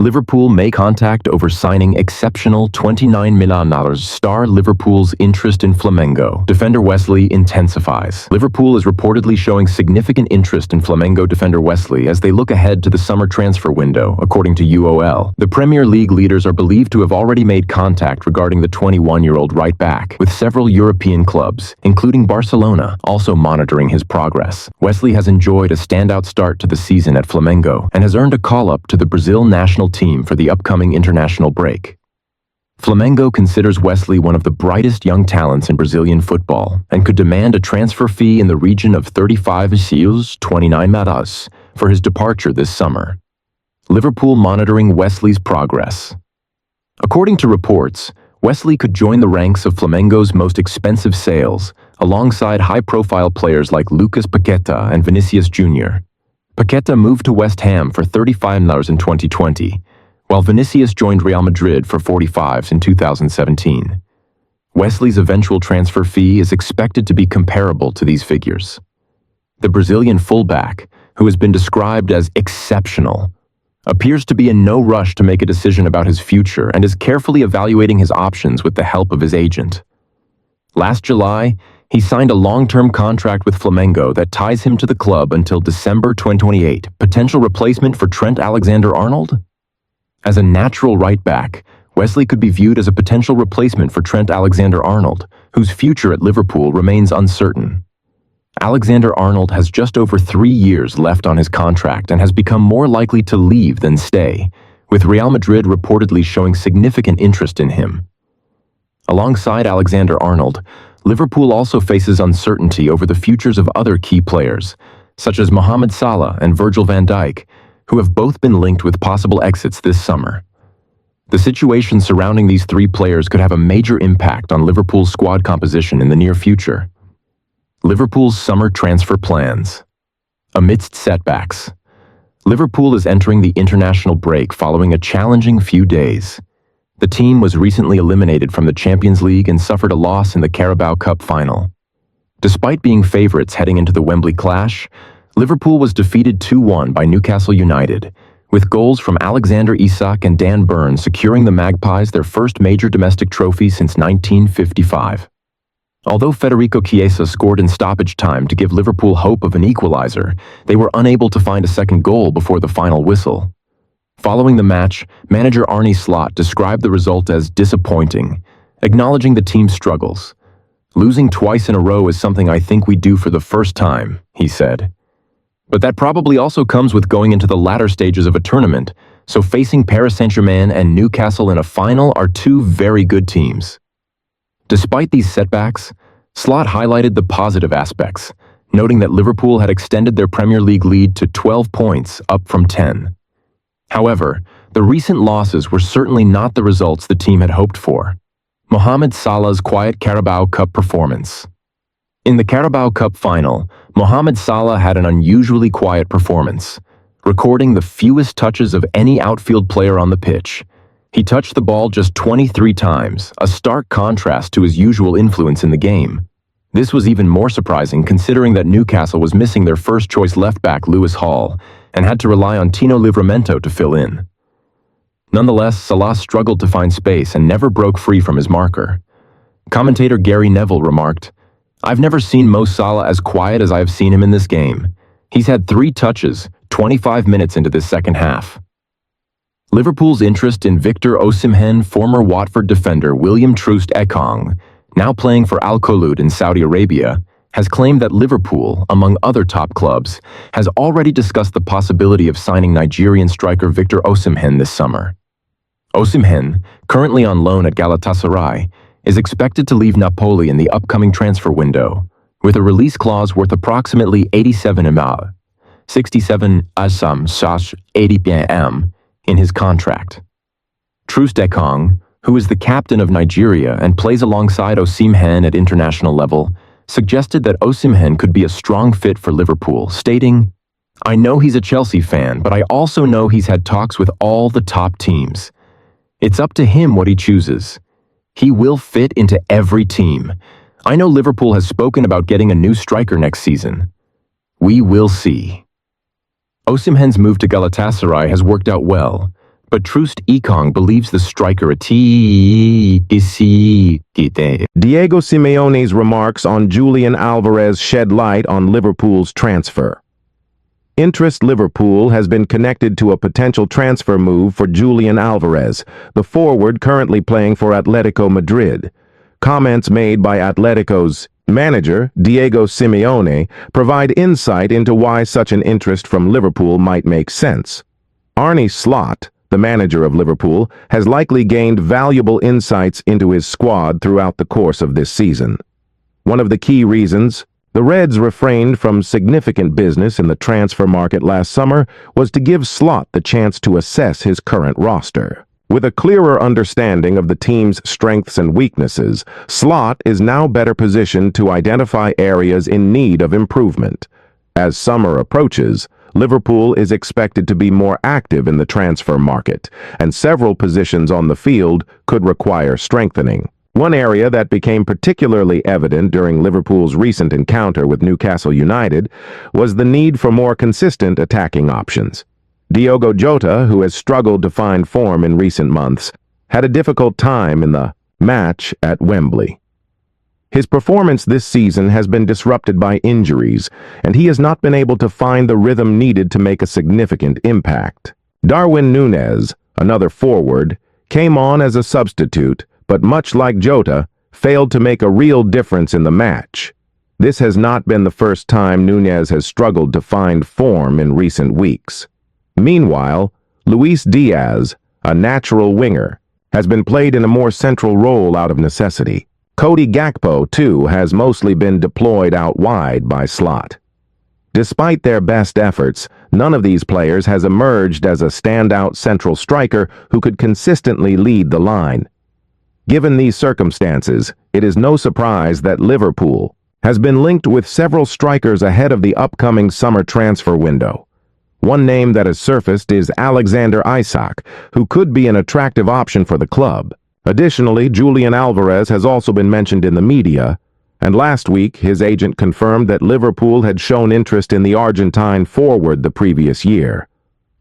Liverpool may contact over signing exceptional $29 million star. Liverpool's interest in Flamengo defender Wesley intensifies. Liverpool is reportedly showing significant interest in Flamengo defender Wesley as they look ahead to the summer transfer window, according to UOL. The Premier League leaders are believed to have already made contact regarding the 21-year-old right-back, with several European clubs, including Barcelona, also monitoring his progress. Wesley has enjoyed a standout start to the season at Flamengo and has earned a call-up to the Brazil national team for the upcoming international break. Flamengo considers Wesley one of the brightest young talents in Brazilian football and could demand a transfer fee in the region of 35 euros (29 million) for his departure this summer. Liverpool monitoring Wesley's progress. According to reports, Wesley could join the ranks of Flamengo's most expensive sales, alongside high-profile players like Lucas Paqueta and Vinicius Jr. Paqueta moved to West Ham for $35 million in 2020, while Vinicius joined Real Madrid for $45 in 2017. Wesley's eventual transfer fee is expected to be comparable to these figures. The Brazilian fullback, who has been described as exceptional, appears to be in no rush to make a decision about his future and is carefully evaluating his options with the help of his agent. Last July, he signed a long-term contract with Flamengo that ties him to the club until December 2028. Potential replacement for Trent Alexander-Arnold? As a natural right-back, Wesley could be viewed as a potential replacement for Trent Alexander-Arnold, whose future at Liverpool remains uncertain. Alexander-Arnold has just over 3 years left on his contract and has become more likely to leave than stay, with Real Madrid reportedly showing significant interest in him. Alongside Alexander-Arnold, Liverpool also faces uncertainty over the futures of other key players, such as Mohamed Salah and Virgil van Dijk, who have both been linked with possible exits this summer. The situation surrounding these three players could have a major impact on Liverpool's squad composition in the near future. Liverpool's summer transfer plans. Amidst setbacks, Liverpool is entering the international break following a challenging few days. The team was recently eliminated from the Champions League and suffered a loss in the Carabao Cup final. Despite being favourites heading into the Wembley clash, Liverpool was defeated 2-1 by Newcastle United, with goals from Alexander Isak and Dan Burn securing the Magpies their first major domestic trophy since 1955. Although Federico Chiesa scored in stoppage time to give Liverpool hope of an equaliser, they were unable to find a second goal before the final whistle. Following the match, manager Arne Slot described the result as disappointing, acknowledging the team's struggles. "Losing twice in a row is something I think we do for the first time," he said. "But that probably also comes with going into the latter stages of a tournament, so facing Paris Saint-Germain and Newcastle in a final are two very good teams." Despite these setbacks, Slot highlighted the positive aspects, noting that Liverpool had extended their Premier League lead to 12 points, up from 10. However, the recent losses were certainly not the results the team had hoped for. Mohamed Salah's quiet Carabao Cup performance. In the Carabao Cup final, Mohamed Salah had an unusually quiet performance, recording the fewest touches of any outfield player on the pitch. He touched the ball just 23 times, a stark contrast to his usual influence in the game. This was even more surprising considering that Newcastle was missing their first-choice left-back Lewis Hall and had to rely on Tino Livramento to fill in. Nonetheless, Salah struggled to find space and never broke free from his marker. Commentator Gary Neville remarked, "I've never seen Mo Salah as quiet as I have seen him in this game. He's had 3 touches, 25 minutes into this second half." Liverpool's interest in Victor Osimhen, former Watford defender William Troost-Ekong, now playing for Al Kholoud in Saudi Arabia, has claimed that Liverpool, among other top clubs, has already discussed the possibility of signing Nigerian striker Victor Osimhen this summer. Osimhen, currently on loan at Galatasaray, is expected to leave Napoli in the upcoming transfer window, with a release clause worth approximately 87 M, 67 ASAM/80 PM, in his contract. Troost-Ekong, who is the captain of Nigeria and plays alongside Osimhen at international level, suggested that Osimhen could be a strong fit for Liverpool, stating, "I know he's a Chelsea fan, but I also know he's had talks with all the top teams. It's up to him what he chooses. He will fit into every team. I know Liverpool has spoken about getting a new striker next season. We will see." Osimhen's move to Galatasaray has worked out well, But Troost Ekong believes the striker Diego Simeone's remarks on Julian Alvarez shed light on Liverpool's transfer. Interest Liverpool has been connected to a potential transfer move for Julian Alvarez, the forward currently playing for Atletico Madrid. Comments made by Atletico's manager, Diego Simeone, provide insight into why such an interest from Liverpool might make sense. Arne Slot, the manager of Liverpool, has likely gained valuable insights into his squad throughout the course of this season. One of the key reasons the Reds refrained from significant business in the transfer market last summer was to give Slot the chance to assess his current roster. With a clearer understanding of the team's strengths and weaknesses, Slot is now better positioned to identify areas in need of improvement. As summer approaches, Liverpool is expected to be more active in the transfer market, and several positions on the field could require strengthening. One area that became particularly evident during Liverpool's recent encounter with Newcastle United was the need for more consistent attacking options. Diogo Jota, who has struggled to find form in recent months, had a difficult time in the match at Wembley. His performance this season has been disrupted by injuries, and he has not been able to find the rhythm needed to make a significant impact. Darwin Núñez, another forward, came on as a substitute, but much like Jota, failed to make a real difference in the match. This has not been the first time Núñez has struggled to find form in recent weeks. Meanwhile, Luis Diaz, a natural winger, has been played in a more central role out of necessity. Cody Gakpo, too, has mostly been deployed out wide by Slot. Despite their best efforts, none of these players has emerged as a standout central striker who could consistently lead the line. Given these circumstances, it is no surprise that Liverpool has been linked with several strikers ahead of the upcoming summer transfer window. One name that has surfaced is Alexander Isak, who could be an attractive option for the club. Additionally, Julian Alvarez has also been mentioned in the media, and last week his agent confirmed that Liverpool had shown interest in the Argentine forward the previous year.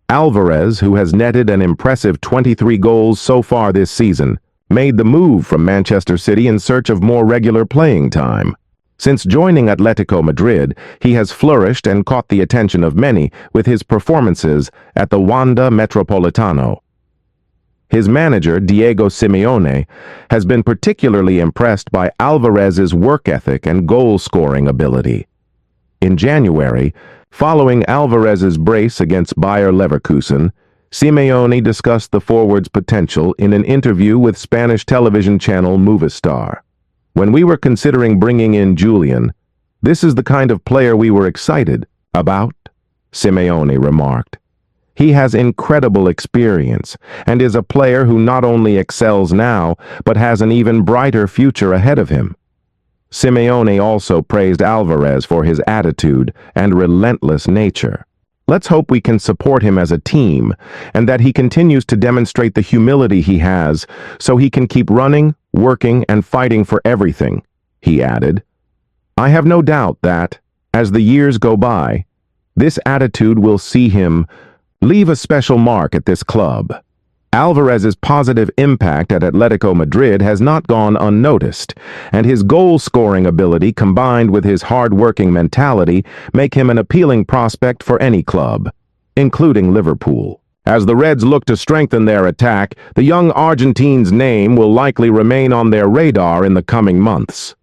Alvarez, who has netted an impressive 23 goals so far this season, made the move from Manchester City in search of more regular playing time. Since joining Atletico Madrid, he has flourished and caught the attention of many with his performances at the Wanda Metropolitano. His manager, Diego Simeone, has been particularly impressed by Alvarez's work ethic and goal-scoring ability. In January, following Alvarez's brace against Bayer Leverkusen, Simeone discussed the forward's potential in an interview with Spanish television channel Movistar. "When we were considering bringing in Julian, this is the kind of player we were excited about," Simeone remarked. "He has incredible experience and is a player who not only excels now, but has an even brighter future ahead of him." Simeone also praised Alvarez for his attitude and relentless nature. "Let's hope we can support him as a team and that he continues to demonstrate the humility he has so he can keep running, working, and fighting for everything," he added. "I have no doubt that, as the years go by, this attitude will see him leave a special mark at this club." Alvarez's positive impact at Atletico Madrid has not gone unnoticed, and his goal-scoring ability combined with his hard-working mentality make him an appealing prospect for any club, including Liverpool. As the Reds look to strengthen their attack, the young Argentine's name will likely remain on their radar in the coming months.